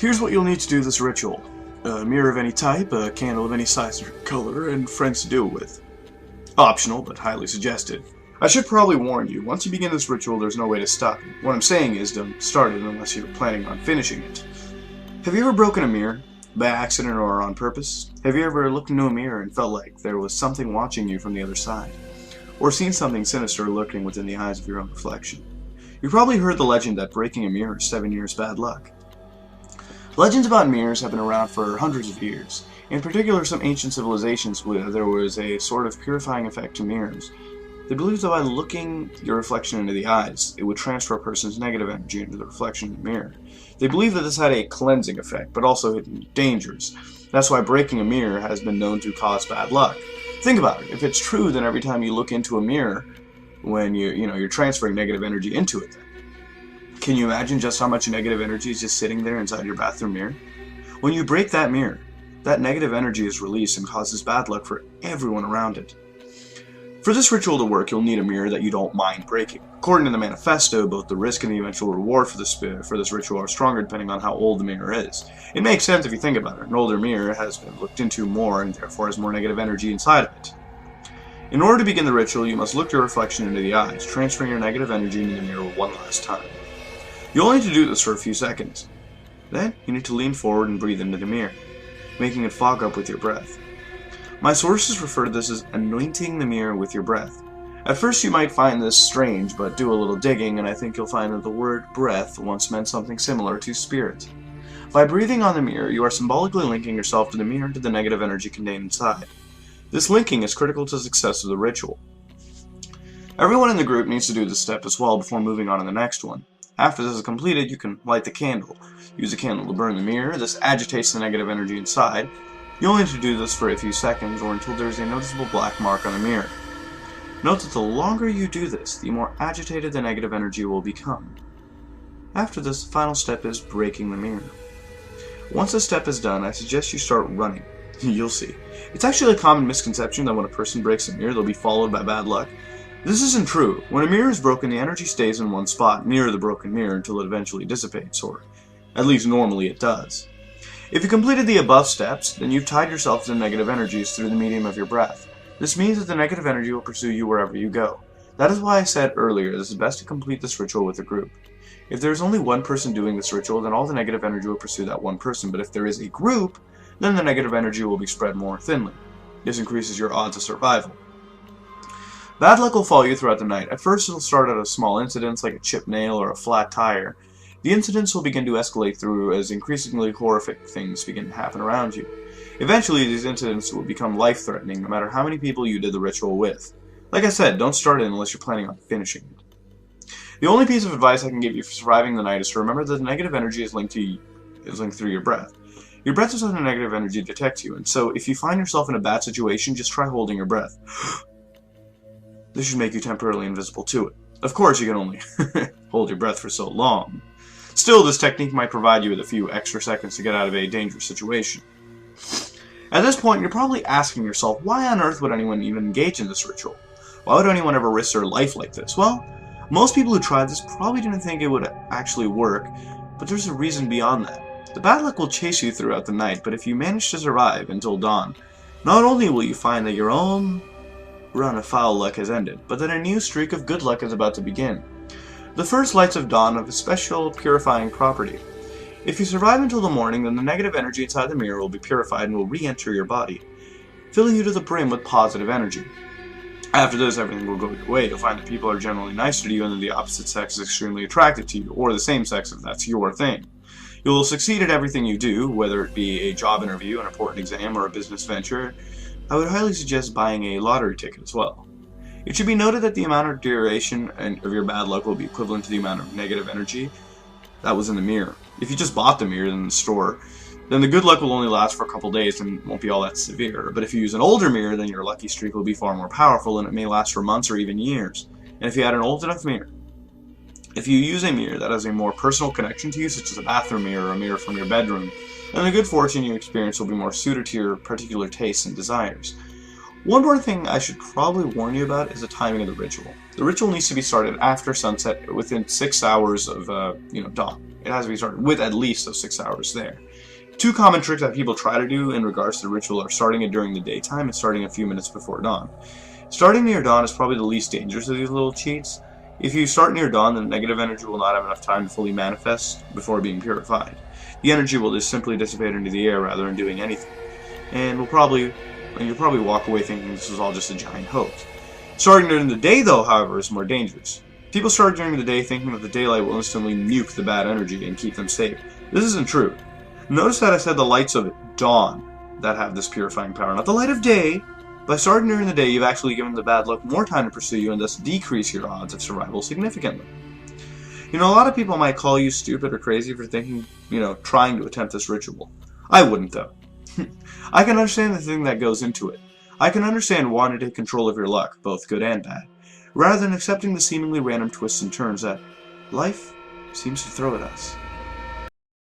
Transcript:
Here's what you'll need to do this ritual. A mirror of any type, a candle of any size or color, and friends to do it with. Optional, but highly suggested. I should probably warn you, once you begin this ritual, there's no way to stop it. What I'm saying is, don't start it unless you're planning on finishing it. Have you ever broken a mirror? By accident or on purpose? Have you ever looked into a mirror and felt like there was something watching you from the other side? Or seen something sinister lurking within the eyes of your own reflection? You've probably heard the legend that breaking a mirror is 7 years bad luck. Legends about mirrors have been around for hundreds of years. In particular, some ancient civilizations where there was a sort of purifying effect to mirrors. They believed that by looking your reflection into the eyes, it would transfer a person's negative energy into the reflection in the mirror. They believed that this had a cleansing effect, but also hidden dangers. That's why breaking a mirror has been known to cause bad luck. Think about it. If it's true, then every time you look into a mirror, when you're transferring negative energy into it. Can you imagine just how much negative energy is just sitting there inside your bathroom mirror? When you break that mirror, that negative energy is released and causes bad luck for everyone around it. For this ritual to work, you'll need a mirror that you don't mind breaking. According to the manifesto, both the risk and the eventual reward for this ritual are stronger depending on how old the mirror is. It makes sense if you think about it. An older mirror has been looked into more and therefore has more negative energy inside of it. In order to begin the ritual, you must look your reflection into the eyes, transferring your negative energy into the mirror one last time. You'll need to do this for a few seconds. Then, you need to lean forward and breathe into the mirror, making it fog up with your breath. My sources refer to this as anointing the mirror with your breath. At first you might find this strange, but do a little digging and I think you'll find that the word breath once meant something similar to spirit. By breathing on the mirror, you are symbolically linking yourself to the mirror and to the negative energy contained inside. This linking is critical to the success of the ritual. Everyone in the group needs to do this step as well before moving on to the next one. After this is completed, you can light the candle. Use the candle to burn the mirror. This agitates the negative energy inside. You'll need to do this for a few seconds or until there is a noticeable black mark on the mirror. Note that the longer you do this, the more agitated the negative energy will become. After this, the final step is breaking the mirror. Once this step is done, I suggest you start running. You'll see. It's actually a common misconception that when a person breaks a mirror, they'll be followed by bad luck. This isn't true. When a mirror is broken, the energy stays in one spot near the broken mirror until it eventually dissipates, or at least normally it does. If you completed the above steps, then you've tied yourself to the negative energies through the medium of your breath. This means that the negative energy will pursue you wherever you go. That is why I said earlier this is best to complete this ritual with a group. If there is only one person doing this ritual, then all the negative energy will pursue that one person, but if there is a group, then the negative energy will be spread more thinly. This increases your odds of survival. Bad luck will follow you throughout the night. At first, it'll start out as small incidents like a chipped nail or a flat tire. The incidents will begin to escalate through as increasingly horrific things begin to happen around you. Eventually, these incidents will become life-threatening no matter how many people you did the ritual with. Like I said, don't start it unless you're planning on finishing it. The only piece of advice I can give you for surviving the night is to remember that the negative energy is linked through your breath. Your breath is how the negative energy detects you, and so if you find yourself in a bad situation, just try holding your breath. This should make you temporarily invisible to it. Of course, you can only hold your breath for so long. Still, this technique might provide you with a few extra seconds to get out of a dangerous situation. At this point, you're probably asking yourself, why on earth would anyone even engage in this ritual? Why would anyone ever risk their life like this? Well, most people who tried this probably didn't think it would actually work, but there's a reason beyond that. The bad luck will chase you throughout the night, but if you manage to survive until dawn, not only will you find that your own run of foul luck has ended, but that a new streak of good luck is about to begin. The first lights of dawn have a special purifying property. If you survive until the morning, then the negative energy inside the mirror will be purified and will re-enter your body, filling you to the brim with positive energy. After this, everything will go your way. You'll find that people are generally nicer to you and that the opposite sex is extremely attracted to you, or the same sex if that's your thing. You will succeed at everything you do, whether it be a job interview, an important exam, or a business venture. I would highly suggest buying a lottery ticket as well. It should be noted that the amount of duration of your bad luck will be equivalent to the amount of negative energy that was in the mirror. If you just bought the mirror in the store, then the good luck will only last for a couple days and won't be all that severe. But if you use an older mirror, then your lucky streak will be far more powerful and it may last for months or even years. And if you had an old enough mirror, if you use a mirror that has a more personal connection to you, such as a bathroom mirror or a mirror from your bedroom, then the good fortune you experience will be more suited to your particular tastes and desires. One more thing I should probably warn you about is the timing of the ritual. The ritual needs to be started after sunset within 6 hours of dawn. It has to be started with at least those 6 hours there. 2 common tricks that people try to do in regards to the ritual are starting it during the daytime and starting a few minutes before dawn. Starting near dawn is probably the least dangerous of these little cheats. If you start near dawn, then the negative energy will not have enough time to fully manifest before being purified. The energy will just simply dissipate into the air rather than doing anything. And you'll probably walk away thinking this was all just a giant hoax. Starting during the day, though, however, is more dangerous. People start during the day thinking that the daylight will instantly nuke the bad energy and keep them safe. This isn't true. Notice that I said the lights of dawn that have this purifying power, not the light of day. By starting during the day, you've actually given the bad luck more time to pursue you and thus decrease your odds of survival significantly. You know, a lot of people might call you stupid or crazy for thinking, trying to attempt this ritual. I wouldn't, though. I can understand the thing that goes into it. I can understand wanting to take control of your luck, both good and bad, rather than accepting the seemingly random twists and turns that life seems to throw at us.